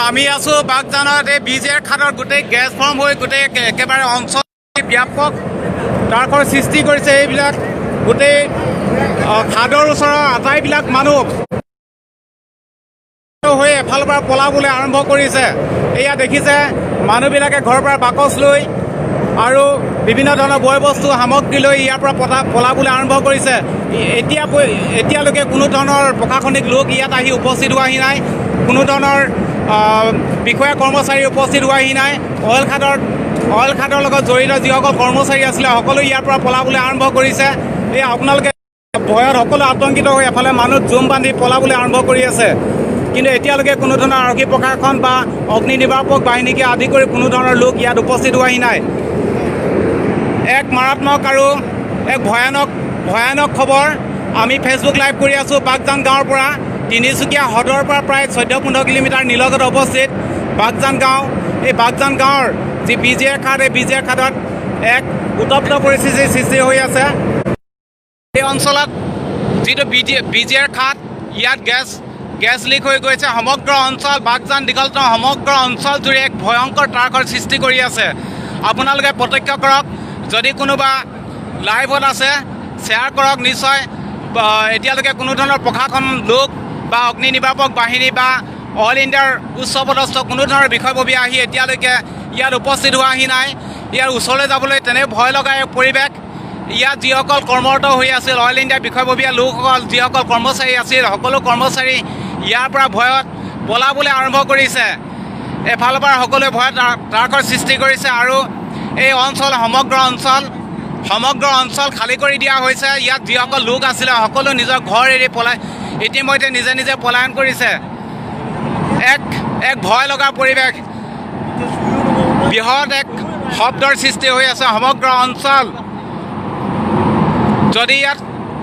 আমি আছোঁ বাগজানত এই বিজেৰ খাটৰ গোটেই গেছ ফৰ্ম হৈ গোটেই একেবাৰে অঞ্চল ব্যাপক তাৰফৰ সৃষ্টি কৰিছে। এইবিলাক গোটেই খাদৰ ওচৰৰ আটাইবিলাক মানুহ হৈ এফালৰ পৰা পলাবলৈ আৰম্ভ কৰিছে। এয়া দেখিছে মানুহবিলাকে ঘৰৰ পৰা বাকচ লৈ আৰু বিভিন্ন ধৰণৰ বয় বস্তু সামগ্ৰী লৈ ইয়াৰ পৰা পলাবলৈ আৰম্ভ কৰিছে। এতিয়ালৈকে কোনো ধৰণৰ প্ৰশাসনিক লোক ইয়াত আহি উপস্থিত হোৱাহি নাই, কোনো ধৰণৰ বিষয়া কৰ্মচাৰী উপস্থিত হোৱাহি নাই। অইল খাদৰ লগত জড়িত যিসকল কৰ্মচাৰী আছিলে সকলো ইয়াৰ পৰা পলাবলৈ আৰম্ভ কৰিছে। এই আপোনালোকে ভয়ত সকলো আতংকিত হৈ এফালে মানুহ জুম বান্ধি পলাবলৈ আৰম্ভ কৰি আছে। কিন্তু এতিয়ালৈকে কোনো ধৰণৰ আৰক্ষী প্ৰশাসন বা অগ্নি নিৰ্বাপক বাহিনীকে আদি কৰি কোনো ধৰণৰ লোক ইয়াত উপস্থিত হোৱাহি নাই। এক মাৰাত্মক আৰু এক ভয়ানক খবৰ আমি ফেচবুক লাইভ কৰি আছোঁ বাগজান গাঁৱৰ পৰা। তিনিচুকীয়া হ্ৰদৰ পৰা প্ৰায় 14-15 কিলোমিটাৰ নিলগত অৱস্থিত বাগজান গাঁও। এই বাগজান গাঁৱৰ যি বিজেৰ খাট, এই বিজেৰ খাটত এক উত্তপ্ত পৰিস্থিতিৰ সৃষ্টি হৈ আছে। এই অঞ্চলত যিটো বিজেৰ খাট, ইয়াত গেছ লিক হৈ গৈছে। সমগ্ৰ অঞ্চল বাগজান দীঘলতম সমগ্ৰ অঞ্চল জুৰি এক ভয়ংকৰ ত্ৰাসৰ সৃষ্টি কৰি আছে। আপোনালোকে প্ৰত্যক্ষ কৰক, যদি কোনোবা লাইভত আছে শ্বেয়াৰ কৰক নিশ্চয়। এতিয়ালৈকে কোনো ধৰণৰ প্ৰশাসন লোক বা অগ্নি নিৰ্বাপক বাহিনী বা অল ইণ্ডিয়াৰ উচ্চপদস্থ কোনো ধৰণৰ বিষয়ববীয়া আহি এতিয়ালৈকে ইয়াত উপস্থিত হোৱাহি নাই। ইয়াৰ ওচৰলৈ যাবলৈ তেনে ভয় লগা এক পৰিৱেশ। ইয়াত যিসকল কৰ্মৰত হৈ আছিল অইল ইণ্ডিয়াৰ বিষয়ববীয়া লোকসকল, যিসকল কৰ্মচাৰী আছিল, সকলো কৰ্মচাৰী ইয়াৰ পৰা ভয়ত পলাবলৈ আৰম্ভ কৰিছে। এফালৰ পৰা সকলোৱে ভয়ত ত্ৰাসৰ সৃষ্টি কৰিছে আৰু এই সমগ্ৰ অঞ্চল খালী কৰি দিয়া হৈছে। ইয়াত যিসকল লোক আছিলে সকলো নিজৰ ঘৰ এৰি ইতিমধ্যে নিজে পলায়ন কৰিছে। এক ভয় লগা পৰিৱেশ, বৃহৎ এক শব্দৰ সৃষ্টি হৈ আছে সমগ্ৰ অঞ্চল। যদি ইয়াত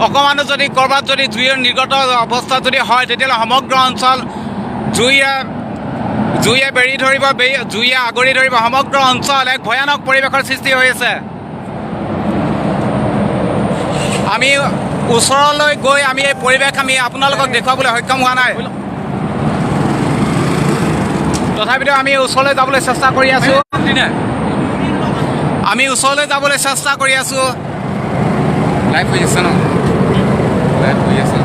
অকণমানো যদি ক'ৰবাত যদি জুইৰ নিৰ্গত অৱস্থাত যদি হয়, তেতিয়াহ'লে সমগ্ৰ অঞ্চল জুইয়ে বেৰি ধৰিব, জুইয়ে আগুৰি ধৰিব। সমগ্ৰ অঞ্চল এক ভয়ানক পৰিৱেশৰ সৃষ্টি হৈ আছে। আমি ওচৰলৈ গৈ আমি এই পৰিৱেশ আমি আপোনালোকক দেখুৱাবলৈ সক্ষম হোৱা নাই। তথাপিতো আমি ওচৰলৈ যাবলৈ চেষ্টা কৰি আছোঁ। লাইভ হৈ আছে ন? লাইভ হৈ আছে।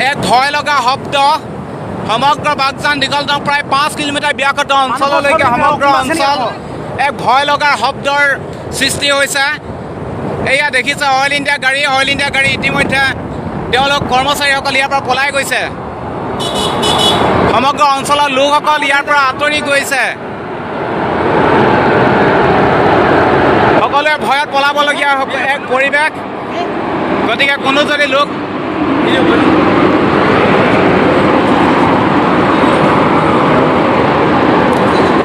এক ভয় লগা শব্দ সমগ্ৰ বাগজান দীঘলতম প্ৰায় 5 কিলোমিটাৰ ব্যাসাৰ্ধ অঞ্চললৈকে সমগ্ৰ অঞ্চল এক ভয় লগা শব্দৰ সৃষ্টি হৈছে। এয়া দেখিছে অইল ইণ্ডিয়া গাড়ী ইতিমধ্যে তেওঁলোক কৰ্মচাৰীসকল ইয়াৰ পৰা পলাই গৈছে। সমগ্ৰ অঞ্চলৰ লোকসকল ইয়াৰ পৰা আঁতৰি গৈছে। সকলোৱে ভয়ত পলাবলগীয়া এক পৰিৱেশ। গতিকে কোনো যদি লোক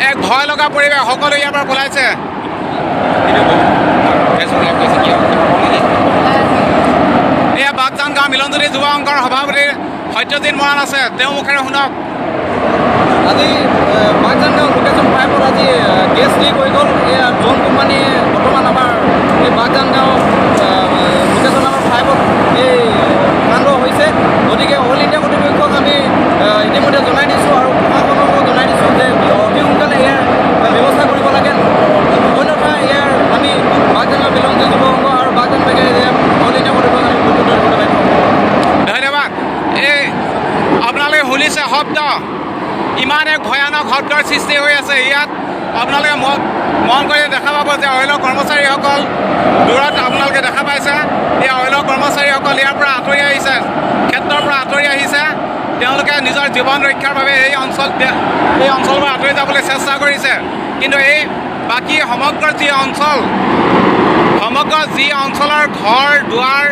এক ভয় লগা পৰিৱেশ, সকলো ইয়াৰ পৰা পলাইছে। এয়া বাগজান গাঁও মিলনজ্যোতি যুৱ সংঘৰ সভাপতি সত্যজিৎ মৰাণ আছে, তেওঁ মুখেৰে শুনক। আজি বাগজান গাঁও লোকেশ্যন 5ত আজি গেছ লিক হৈ গ'ল। এয়া জন কোম্পানীয়ে বৰ্তমান আমাৰ এই বাগজান গাঁও লোকেশ্যন নম্বৰ 5ত এই কাণ্ড হৈছে। গতিকে অল ইণ্ডিয়া কৰ্তৃপক্ষক আমি ইতিমধ্যে জনাই দিছোঁ আৰু প্ৰশাসনকো জনাই দিছোঁ যে অতি সোনকালে ইয়াৰ ব্যৱস্থা কৰিব লাগে। অন্যথা ইয়াৰ আমি বাগজান গাঁও মিলনজ্যোতি যুৱ সংঘ আৰু বাগজান বেগে অল ইণ্ডিয়া কৰ্তৃপক্ষক আমি ধন্যবাদ। এই আপোনালোকে শুনিছে শব্দ, ইমান এক ভয়ানক শব্দৰ সৃষ্টি হৈ আছে। ইয়াত আপোনালোকে মন কৰি দেখা পাব যে অইলৰ কৰ্মচাৰীসকল দূৰত আপোনালোকে দেখা পাইছে। এই অইলৰ কৰ্মচাৰীসকল ইয়াৰ পৰা আঁতৰি আহিছে, ক্ষেত্ৰৰ পৰা আঁতৰি আহিছে। তেওঁলোকে নিজৰ জীৱন ৰক্ষাৰ বাবে এই অঞ্চলৰ পৰা আঁতৰি যাবলৈ চেষ্টা কৰিছে। কিন্তু এই বাকী সমগ্ৰ যি অঞ্চলৰ ঘৰ দুৱাৰ,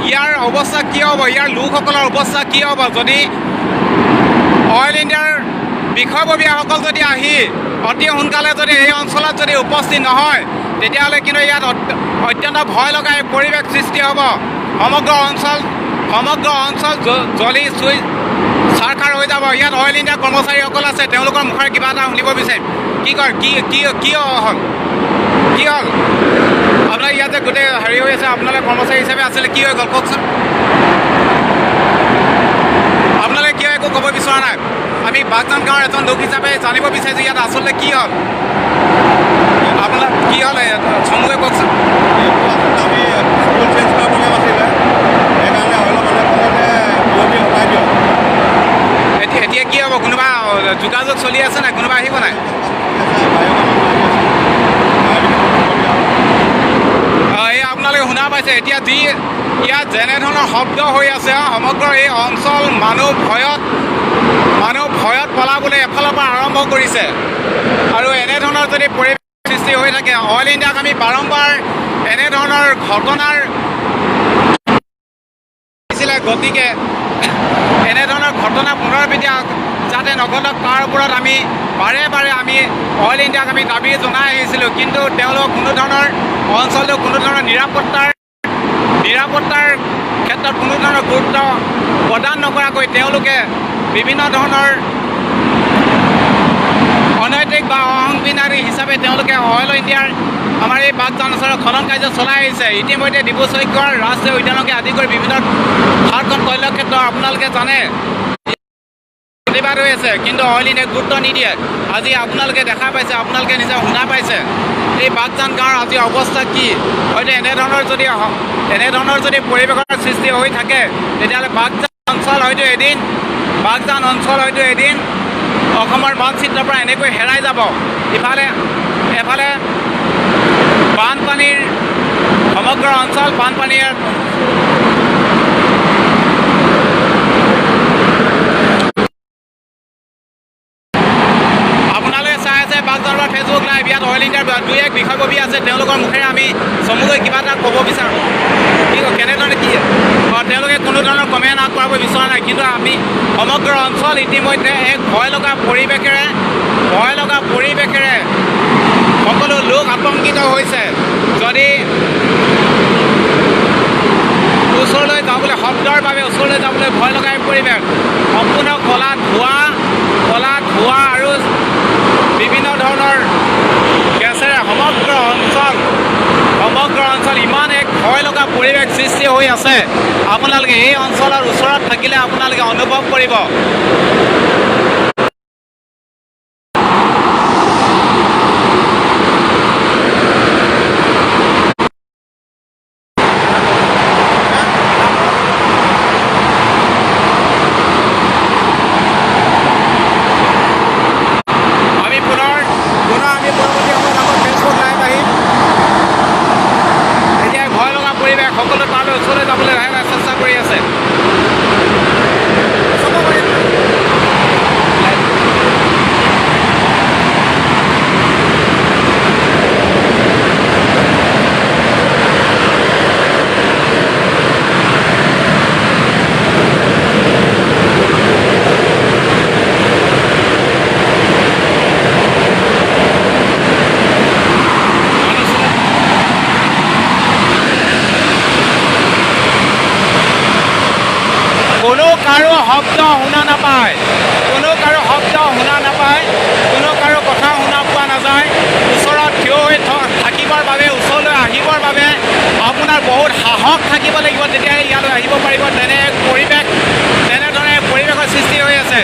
ইয়াৰ অৱস্থা কি হ'ব, ইয়াৰ লোকসকলৰ অৱস্থা কি হ'ব যদি অইল ইণ্ডিয়াৰ বিষয়ববীয়াসকল যদি আহি অতি সোনকালে যদি এই অঞ্চলত যদি উপস্থিত নহয়, তেতিয়াহ'লে কিন্তু ইয়াত অত্যন্ত ভয় লগা এক পৰিৱেশ সৃষ্টি হ'ব। সমগ্ৰ অঞ্চল জ্বলি চুই চাৰখাৰ হৈ যাব। ইয়াত অইল ইণ্ডিয়াৰ কৰ্মচাৰীসকল আছে, তেওঁলোকৰ মুখেৰে কিবা এটা শুনিব বিচাৰিম। কি হ'ল আপোনাৰ ইয়াত যে গোটেই হেৰি হৈ আছে, আপোনালোকে কৰ্মচাৰী হিচাপে আছিলে, কি হৈ গ'ল কওকচোন। আপোনালোকে কিয় একো ক'ব বিচৰা নাই। আমি বাগজান গাঁৱৰ এজন লোক হিচাপে জানিব বিচাৰিছোঁ ইয়াত আচলতে কি হ'ল, আপোনাৰ কি হ'ল চমুকৈ কওকচোন। আমি স্কুল চেঞ্জ কৰিবলৈ আছিলে, সেইকাৰণে অলপ বিয়পি হটাই দিয়ক। এতিয়া কি হ'ব, কোনোবা যোগাযোগ চলি আছে নাই, কোনোবা আহিব নাই? এই আপোনালোকে শুনা পাইছে, এতিয়া যি ইয়াত যেনেধৰণৰ শব্দ হৈ আছে সমগ্ৰ এই অঞ্চল মানুহ ভয়ত পলাবলৈ এফালৰ পৰা আৰম্ভ কৰিছে। আৰু এনেধৰণৰ যদি পৰিৱেশ সৃষ্টি হৈ থাকে, অইল ইণ্ডিয়াক আমি বাৰম্বাৰ এনেধৰণৰ ঘটনাৰ গতিকে এনেধৰণৰ ঘটনা পুনৰাবৃত্তি যাতে নঘটক তাৰ ওপৰত আমি বাৰে বাৰে আমি অইল ইণ্ডিয়াক আমি দাবী জনাই আহিছিলোঁ। কিন্তু তেওঁলোক কোনো ধৰণৰ অঞ্চলটো কোনো ধৰণৰ নিৰাপত্তাৰ ক্ষেত্ৰত কোনো ধৰণৰ গুৰুত্ব প্ৰদান নকৰাকৈ তেওঁলোকে বিভিন্ন ধৰণৰ অনৈতিক বা অসাংবিধানিক হিচাপে তেওঁলোকে অইল ইণ্ডিয়াৰ আমাৰ এই বাগজান অঞ্চলৰ খনন কাৰ্য চলাই আহিছে। ইতিমধ্যে ডিব্ৰুচৈখোৱাৰ ৰাষ্ট্ৰীয় উদ্যানকে আদি কৰি বিভিন্ন ঝাৰখণ্ড কয়লাক্ষেত্ৰ আপোনালোকে জানে প্ৰতিবাদ হৈ আছে, কিন্তু অইল ইণ্ডিয়াক গুৰুত্ব নিদিয়ে। আজি আপোনালোকে দেখা পাইছে, আপোনালোকে নিজে শুনা পাইছে এই বাগজান গাঁৱৰ আজি অৱস্থা কি। হয়তো এনেধৰণৰ যদি পৰিৱেশৰ সৃষ্টি হৈ থাকে, তেতিয়াহ'লে বাগজান অঞ্চল হয়তো এদিন অসমৰ মানচিত্ৰৰ পৰা এনেকৈ হেৰাই যাব। এফালে বানপানীৰ সমগ্ৰ অঞ্চল বানপানীৰ আপোনালোকে চাই আছে বাগজানৰ ফেচবুক লাইভ। ইয়াত অইল ইণ্ডিয়াৰ দুই এক বিষয়ববী আছে, তেওঁলোকৰ মুখেৰে আমি চমুকৈ কিবা এটা ক'ব বিচাৰোঁ। কি কেনেধৰণে কি তেওঁলোকে কোনো ধৰণৰ কমেণ্ট আগবঢ়াব বিচৰা নাই। কিন্তু আমি সমগ্ৰ অঞ্চল ইতিমধ্যে এক ভয় লগা পৰিৱেশেৰে সকলো লোক আতংকিত হৈছে। যদি ওচৰলৈ যাবলৈ শব্দৰ বাবে ওচৰলৈ যাবলৈ ভয় লগা পৰিৱেশ, সম্পূৰ্ণ ক'লা ধোঁৱা আৰু বিভিন্ন ধৰণৰ গেছেৰে সমগ্ৰ অঞ্চল ইমান এক ভয় লগা পৰিৱেশ সৃষ্টি হৈ আছে। আপোনালোকে এই অঞ্চলৰ ওচৰত থাকিলে আপোনালোকে অনুভৱ কৰিব। সকলো তালৈ ওচৰলৈ যাবলৈ লাহে লাহে চেষ্টা কৰি আছে। কোনো কাৰো শব্দ শুনা নাপায়, কোনো কাৰো কথা শুনা পোৱা নাযায়। ওচৰত থিয় হৈ থাকিবৰ বাবে, ওচৰলৈ আহিবৰ বাবে আপোনাৰ বহুত সাহস থাকিব লাগিব, তেতিয়াহে ইয়ালৈ আহিব পাৰিব। তেনেধৰণে পৰিৱেশৰ সৃষ্টি হৈ আছে।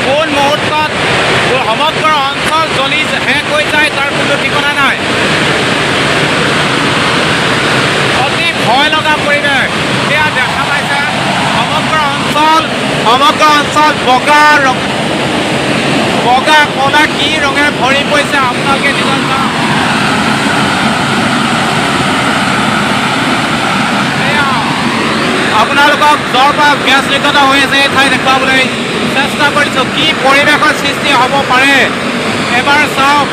কোন মুহূৰ্তত সমগ্ৰ অঞ্চল জ্বলি শেষ হৈ যায় তাৰ কোনো ঠিকনা নাই। অতি ভয় লগা পৰিৱেশ সেয়া দেখা পাইছে। সমগ্ৰ অঞ্চল বগা কলা কি ৰঙেৰে ভৰি পৰিছে আপোনালোকে নিজৰ আপোনালোকক য'ৰ পৰা গেছ নিৰ্গত হৈ আছে এই ঠাই দেখুৱাবলৈ চেষ্টা কৰিছোঁ কি পৰিৱেশৰ সৃষ্টি হ'ব পাৰে। এবাৰ চাওক।